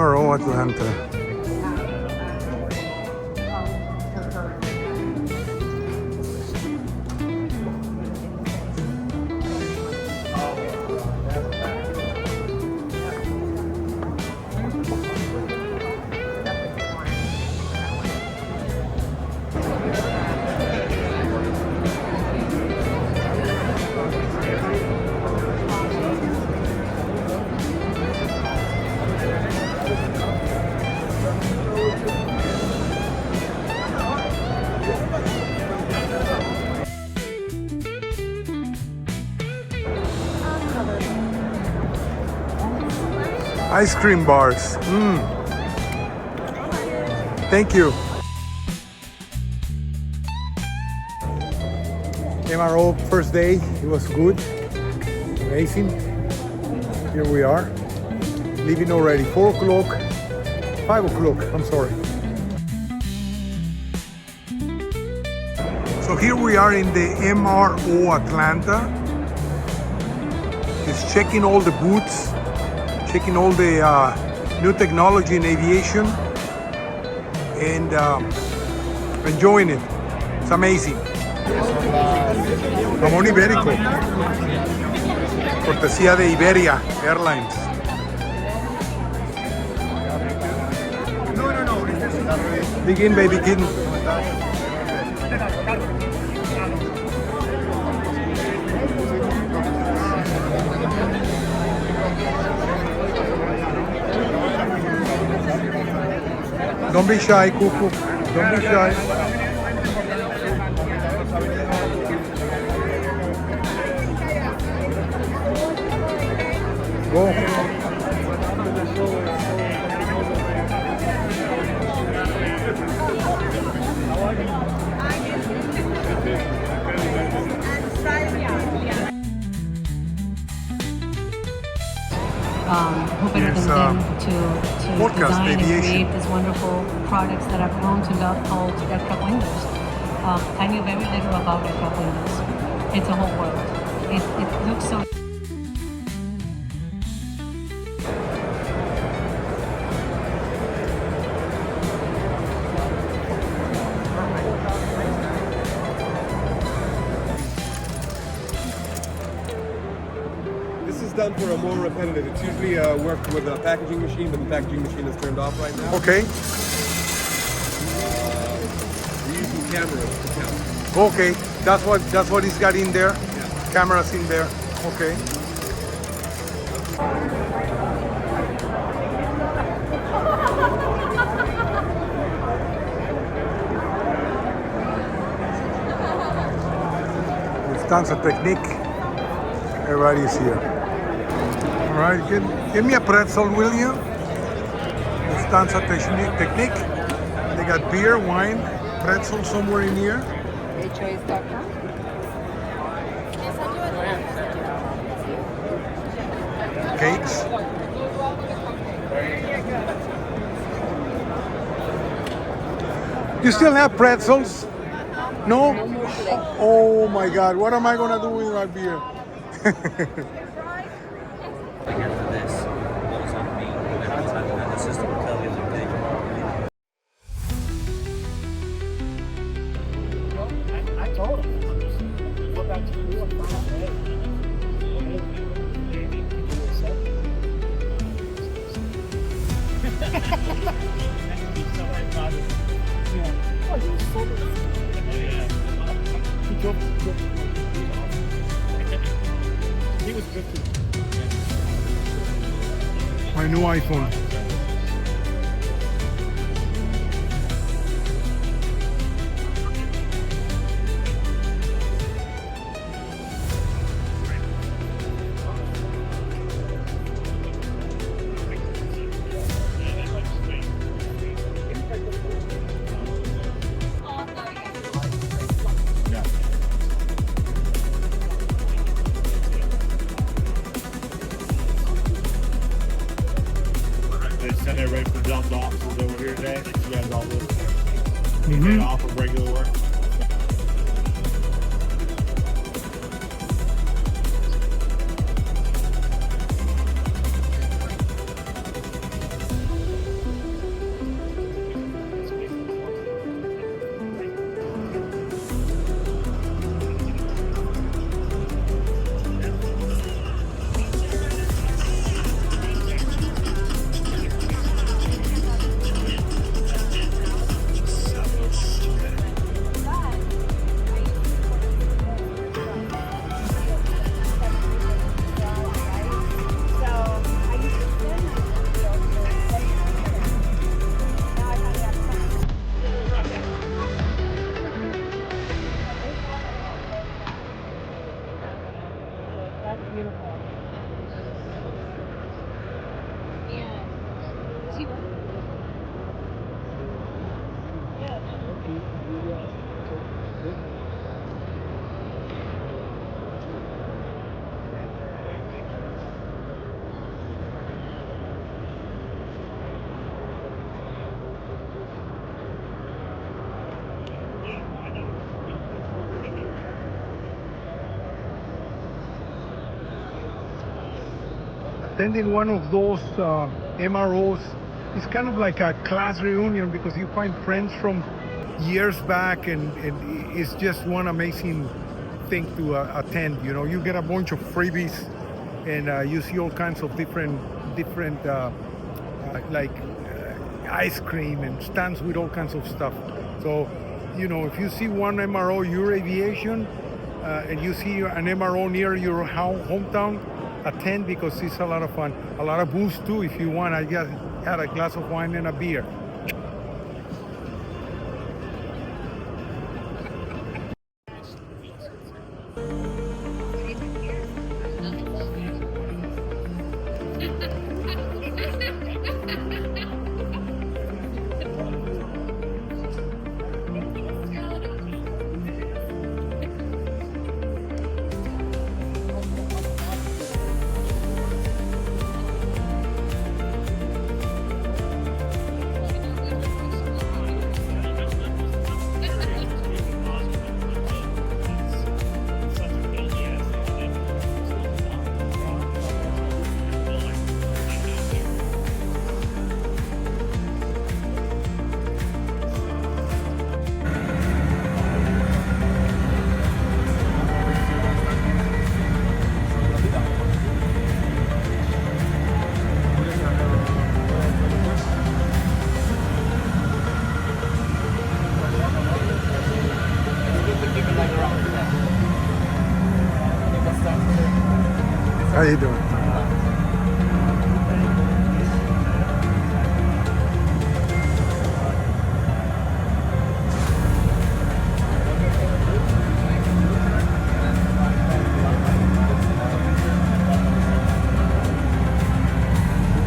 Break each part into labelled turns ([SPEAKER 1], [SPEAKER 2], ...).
[SPEAKER 1] MRO Atlanta. Ice cream bars. Thank you. MRO first day, it was good, amazing. Here we are, leaving already, 4 o'clock, 5 o'clock, I'm sorry. So here we are in the MRO Atlanta. Just checking all the booths, checking all the new technology in aviation, and enjoying it. It's amazing. Jamón ibérico, cortesía de Iberia Airlines. Begin, baby, begin. Don't be shy, Cuckoo. Don't be shy. Go.
[SPEAKER 2] Hoping
[SPEAKER 1] Yes,
[SPEAKER 2] with them to
[SPEAKER 1] podcast
[SPEAKER 2] design and
[SPEAKER 1] aviation.
[SPEAKER 2] create these wonderful products that I've grown to love called aircraft windows. I knew very little about aircraft windows. It's a whole world. It looks so.
[SPEAKER 3] This is done for a more repetitive. It's usually worked with a packaging machine, but the packaging machine is turned off right now.
[SPEAKER 1] Okay.
[SPEAKER 3] We're using cameras to count.
[SPEAKER 1] Okay. That's what he's got in there.
[SPEAKER 3] Yeah.
[SPEAKER 1] Cameras in there. Okay. Stanza technique. Everybody's here. All right, give me a pretzel, will you? Stanza technique. They got beer, wine, pretzel somewhere in here. Cakes. You still have pretzels? No? Oh my God, what am I gonna do with my beer?
[SPEAKER 4] I told him. Go back to the wheel and find out, hey, oh, he was so he drove. He was good too.
[SPEAKER 1] My new iPhone.
[SPEAKER 4] They sent everybody from jump officers over here today. You guys all live off of regular work.
[SPEAKER 1] Attending one of those MROs is kind of like a class reunion because you find friends from years back, and it's just one amazing thing to attend. You know, you get a bunch of freebies, and you see all kinds of different ice cream and stands with all kinds of stuff. So, you know, if you see one MRO, your aviation, and you see an MRO near your hometown, attend because it's a lot of fun. A lot of booze too if you want. I just had a glass of wine and a beer. How you doing?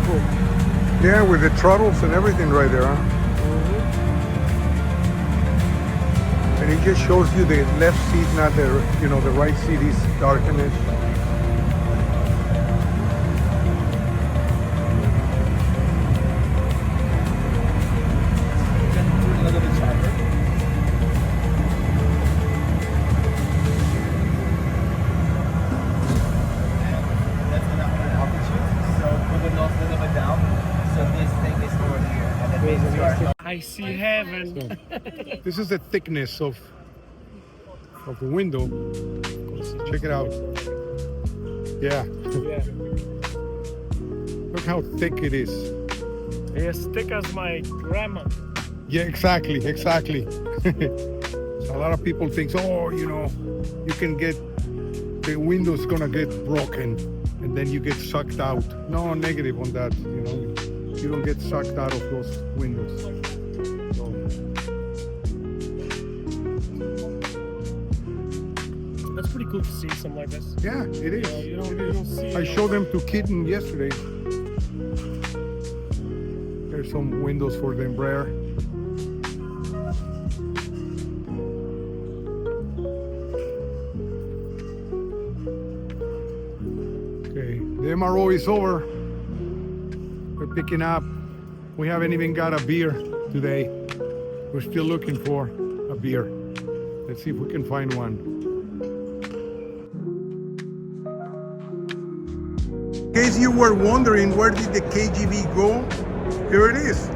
[SPEAKER 1] Cool. Yeah, with the throttles and everything right there, huh? And it just shows you the left seat, not the, you know, the right seat is darkened.
[SPEAKER 5] I see heaven.
[SPEAKER 1] This is the thickness of the window. Check it out. Yeah. Look how thick it is.
[SPEAKER 5] As thick as my grandma.
[SPEAKER 1] Yeah, exactly. A lot of people think, oh, you know, you can get, the window's gonna get broken and then you get sucked out. No, negative on that, you know. You don't get sucked out of those windows. So.
[SPEAKER 5] That's pretty cool to see something like this.
[SPEAKER 1] Yeah, it is.
[SPEAKER 5] You don't see.
[SPEAKER 1] I showed them to Kitten yesterday. There's some windows for the Embraer. Okay, the MRO is over. We're picking up. We haven't even got a beer today. We're still looking for a beer. Let's see if we can find one. In case you were wondering where did the KGB go, here it is.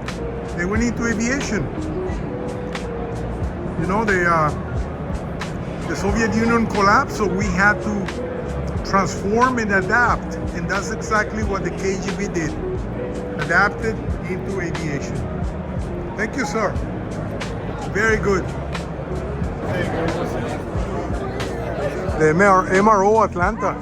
[SPEAKER 1] They went into aviation. You know, the Soviet Union collapsed, so we had to transform and adapt. And that's exactly what the KGB did. Adapted into aviation. Thank you, sir. Very good. The MRO Atlanta.